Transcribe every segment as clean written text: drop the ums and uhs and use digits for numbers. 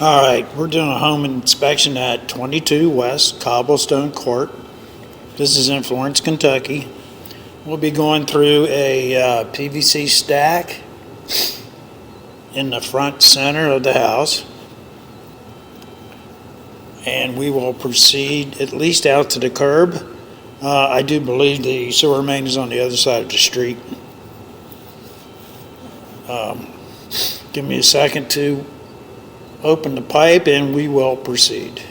All right, we're doing a home inspection at 22 West Cobblestone Court. This is in Florence, Kentucky. We'll be going through a PVC stack in the front center of the house. And we will proceed at least out to the curb. I do believe the sewer main is on the other side of the street. Give me a second to open the pipe and we will proceed.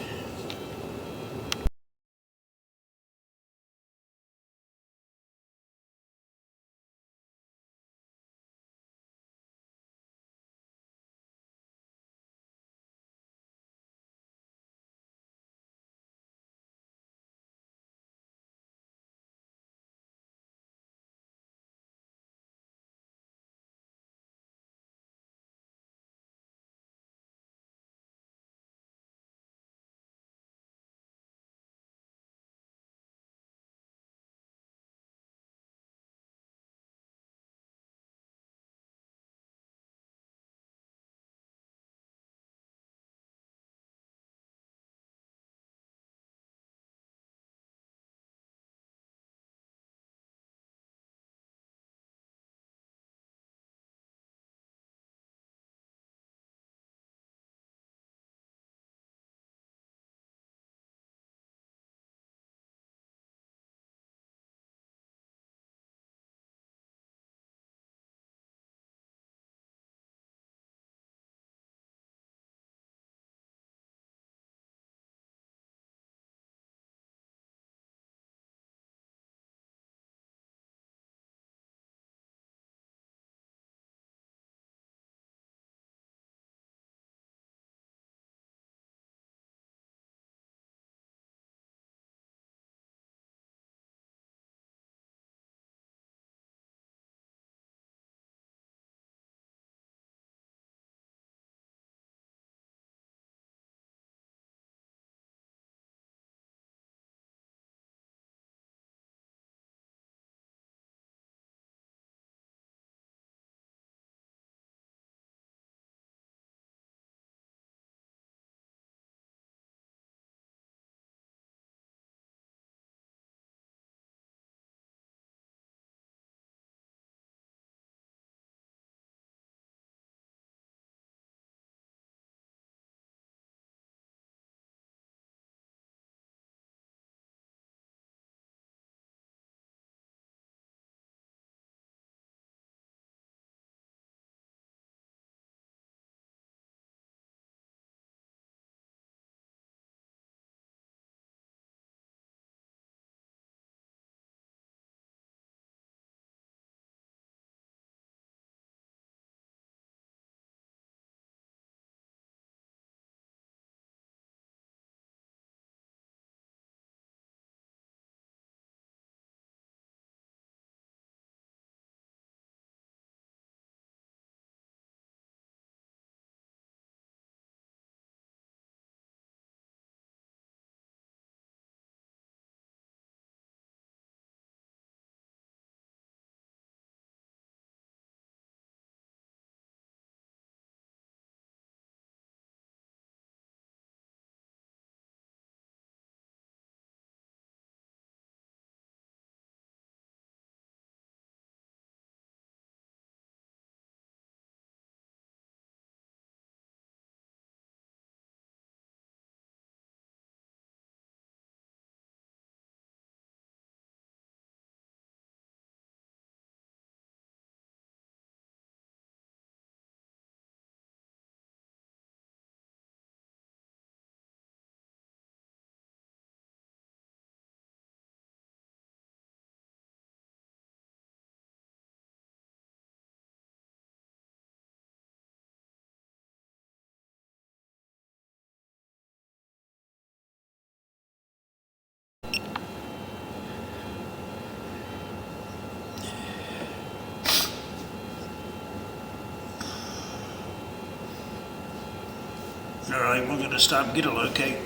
All right, we're going to stop and get a locate.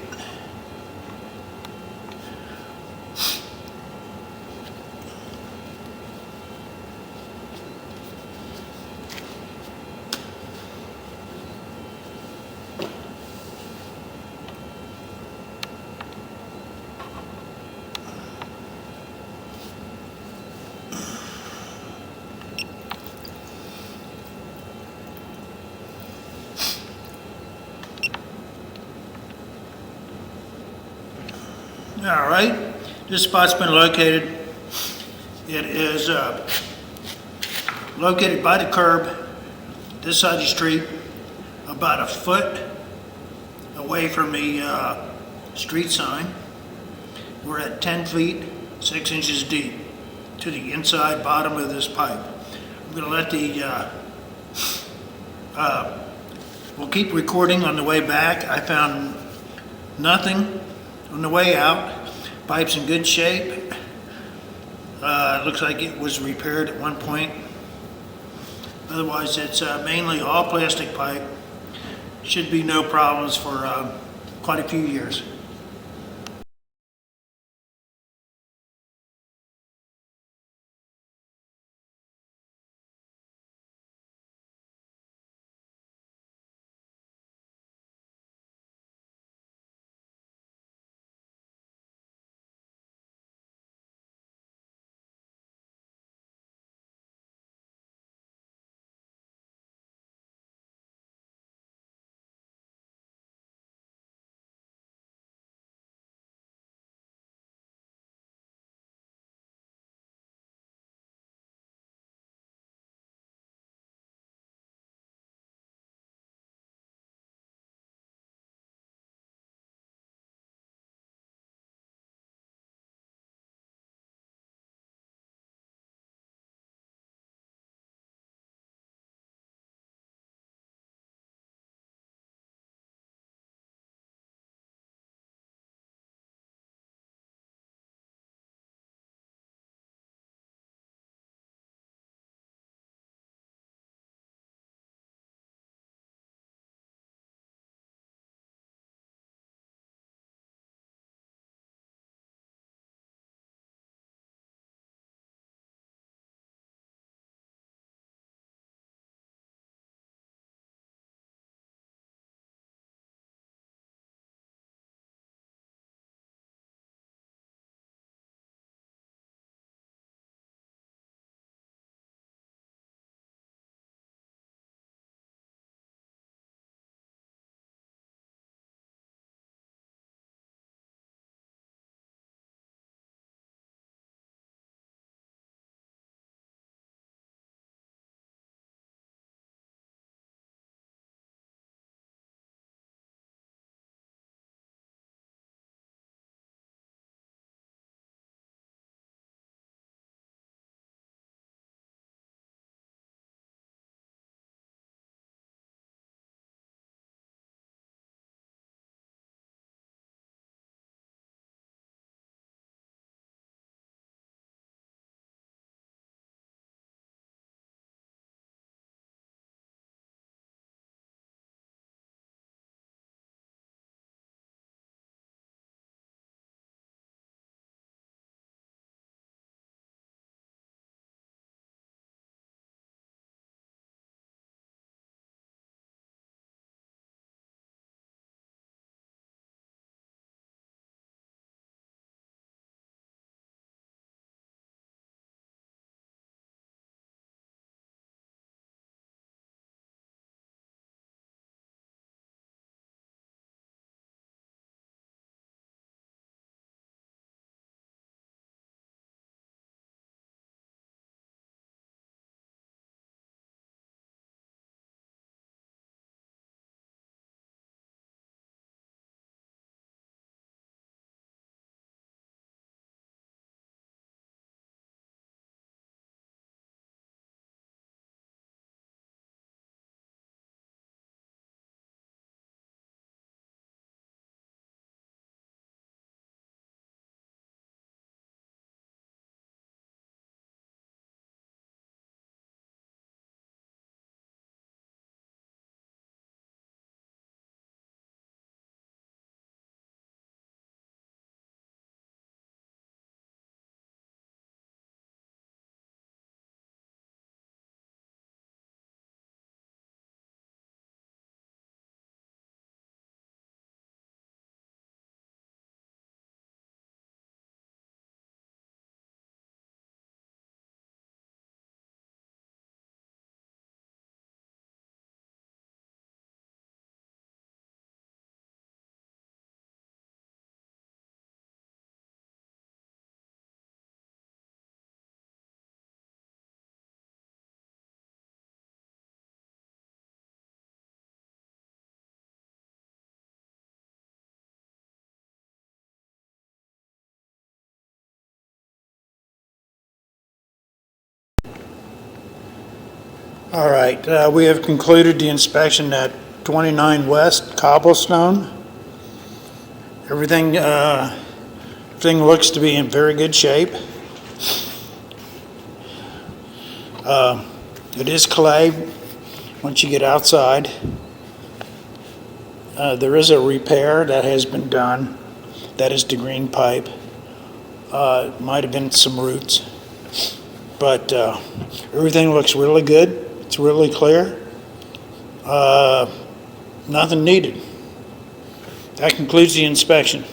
All right, this spot's been located. It is located by the curb, this side of the street, about a foot away from the street sign. We're at 10 feet, 6 inches deep to the inside bottom of this pipe. I'm gonna let we'll keep recording on the way back. I found nothing on the way out. Pipe's in good shape. It looks like it was repaired at one point. Otherwise, it's mainly all plastic pipe. Should be no problems for quite a few years. All right, we have concluded the inspection at 29 West Cobblestone. Everything looks to be in very good shape. It is clay once you get outside. There is a repair that has been done. That is the green pipe. Might have been some roots. But everything looks really good. It's really clear. Nothing needed. That concludes the inspection.